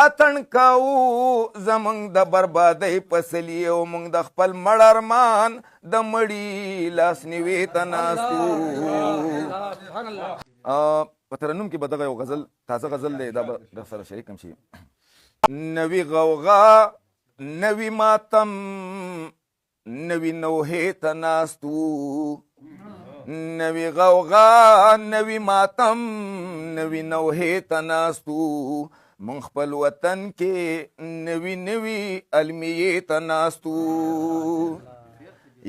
اتن کاو زمنګ د بربادۍ پسلی او موږ د خپل مړ ارمان د مړي لاس نیوي ته ناستو. په ترنم کې به دغه یو غزل تازه غزل دی، دا به در سره شریک هم شي. نوی غوغا نوی ماتم نوی نوحې ته ناستو، نوی غوغا نوی ماتم نوی نوحې ته ناستو، مونږ خپل وطن کې نوی نوی المیې ته ناستو.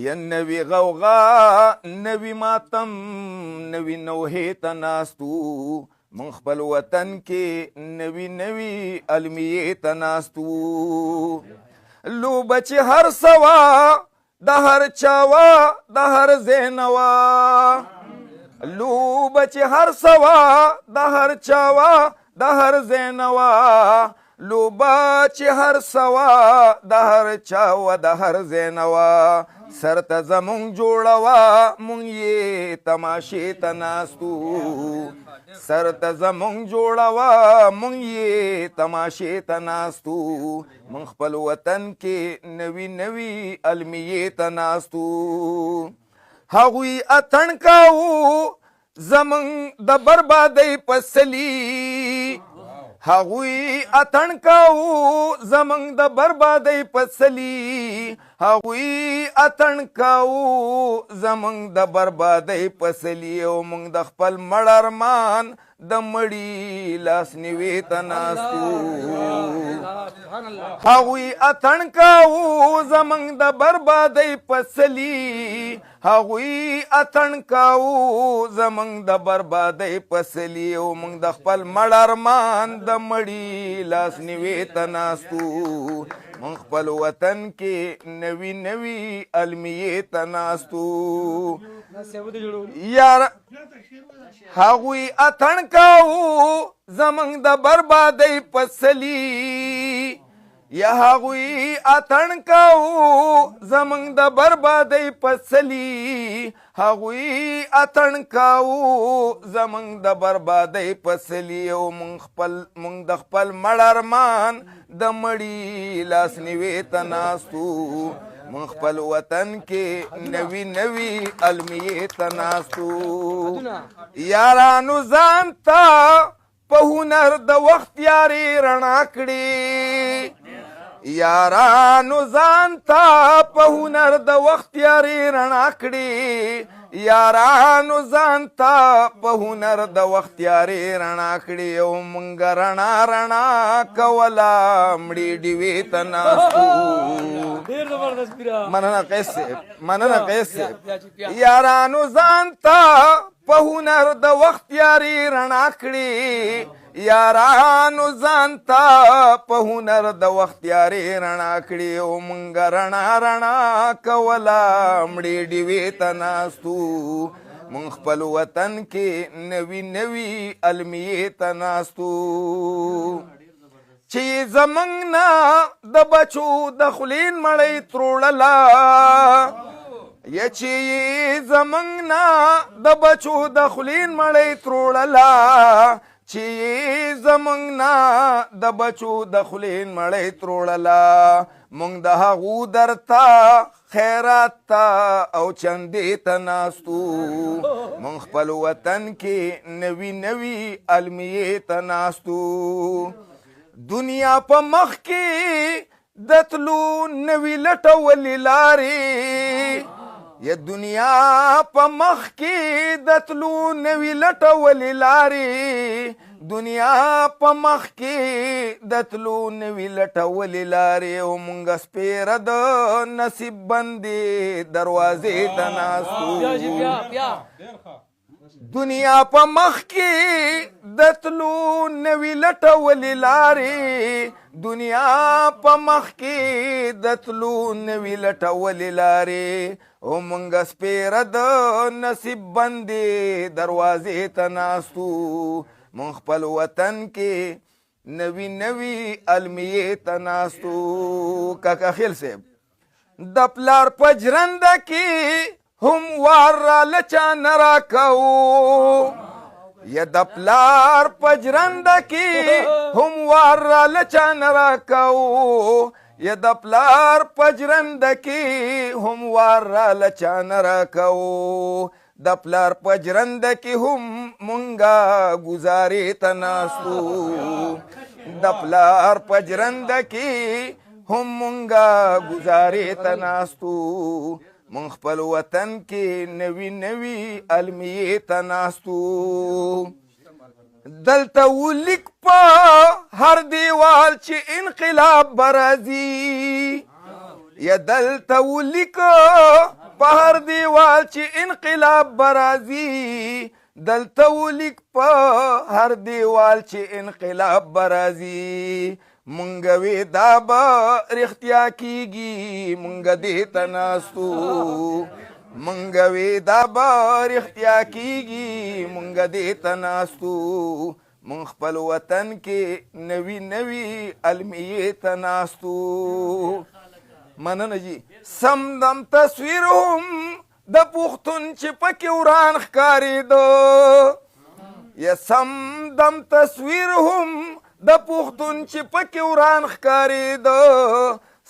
یا نوی غوغا نوی ماتم نوی نوحې ته ناستو، مونږ خپل وطن کې نوی نوی المیې ته ناستو. لوبه چې هر سوا د هر چاوا د هر زینوا، لوبه چې هر سوا د هر چاوا د هر زینوا، لوبه چې هر سوا د هر چاوا د هر زینوا، سر ته زمونږ جوړوا مونږ یې تماشې ته ناستو، سر ته زمونږ جوړوا مونږ یې تماشې ته ناستو، مونږ خپل وطن کې نوی نوی المیې ته ناستو. هغوی اتڼ کاوه زمونږ د بربادۍ پسلي، هغوی اتڼ کاوه زمونږ د بربادۍ پسلي، هغوی اتڼ کاوه زمونږ د بربادۍ پسلي او موږ د خپل مړ ارمان د مړي لاس نیوي ته ناستو. هغوی اتڼ کاوه زمونږ د بربادۍ پسلي، هغوی اتڼ کاوه زمونږ د بربادۍ پسلي او موږ د خپل مړ ارمان د مړي لاس نیوي ته ناستو، مونږ خپل وطن کې نوی نوی المیې ته ناستو. یار هغوی اتڼ کاوه زمونږ د بربادۍ پسلي، یا هغوی اتڼ کاوه زمونږ د بربادۍ پسلي، هغوی اتڼ کاوه زمونږ د بربادۍ پسلي او موږ د خپل مړ ارمان د مړي لاس نیوي ته ناستو، مونږ خپل وطن کې نوی نوی المیې ته ناستو. یارانو ځان ته په هنر د وخت یارې رڼا کړې، یارانو ځان ته په هنر د وخت یارې رڼا کړې، یارانو ځان ته په هنر د وخت یارې رڼا کړې او مونږ رڼا رڼا کوله مړې ډیوې ته ناستو. مننه قیس صاحب، مننه قیس صاحب. یارانو ځان ته په هنر د وخت یارې رڼا کړې، یارانو ځان ته په هنر د وخت یارې رڼا کړې او مونږ رڼا رڼا کوله مړې ډیوې ته ناستو، مونږ خپل وطن کې نوی نوی المیې ته ناستو. چې زمونږ نه د بچو د خولین مړۍ تروړله، یا چې زمونږ نه د بچو د خولین مړۍ تروړله، چې زمونږ نه د بچو د خولین مړۍ تروړله، مونږ د هغو درته خیرات ته او چندې ته ناستو، مونږ خپل وطن کې نوی نوی المیې ته ناستو. دنیا په مخ کې د تلو نوی لټولې لارې، یا دنیا په مخ کې د تلو نوی لټولې لارې، دنیا په مخ کې د تلو نوی لټولې لارې او مونږ سپیره د نصیب بندې دروازې ته ناستو. دنیا په مخ کې د تلو نوی لټولې لارې، دنیا په مخ کې د تلو نوی لټولې لارې او مونږ سپیره د نصیب بندې دروازې ته ناستو، مونږ خپل وطن کې نوی نوی المیې ته ناستو. کاکا خیل صاحب د پلار په جرنده کې هم وار را لچا نه راکوو، یا د پلار پجرنده کې هم وار را لچان را کو یا د پلار پجرنده کې هم وار را لچان را کو د پلار پجرنده کې هم مونږه گزارې ته ناستو د پلار پجرنده کې هم مونږه گزارې ته ناستو مونږ خپل وطن کې نوي نوي المیې ته ناستو دلته ولیک په هر دیوال چې انقلاب برازي یا دلته ولیک په هر دیوال چې انقلاب برازي دلته ولیک په هر دیوال چې انقلاب برازي مونږ وی دا به رښتیا کیږي مونږ دې ته ناستو مونږ وی دا به رښتیا کیږي مونږ دې ته ناستو مونږ خپل وطن کې نوي نوي المیې ته ناستو مننه جی سم دم تصویر هم د پښتون چې پکې وران ښکارېده یا سم دم تصویر هم د پښتون چې پکې وران ښکارېده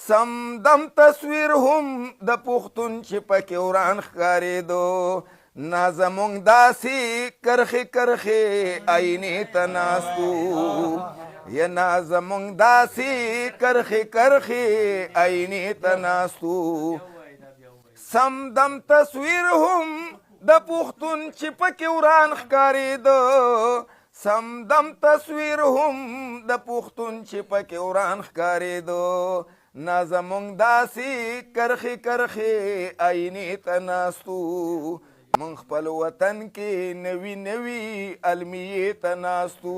سم دم تصویر هم د پښتون چې پکې وران ښکارېده نا زمونږ داسې کرښې کرښې آینې ته ناستو یا نا زمونږ داسې کرښې کرښې آینې ته ناستو سم دم تصویر هم د پښتون چې پکې وران ښکارېده سم دم تصویر هم د پښتون چې پکې وران ښکارېده نا زمونږ داسې کرښې کرښې آینې ته ناستو مونږ خپل وطن کې نوي نوي المیې ته ناستو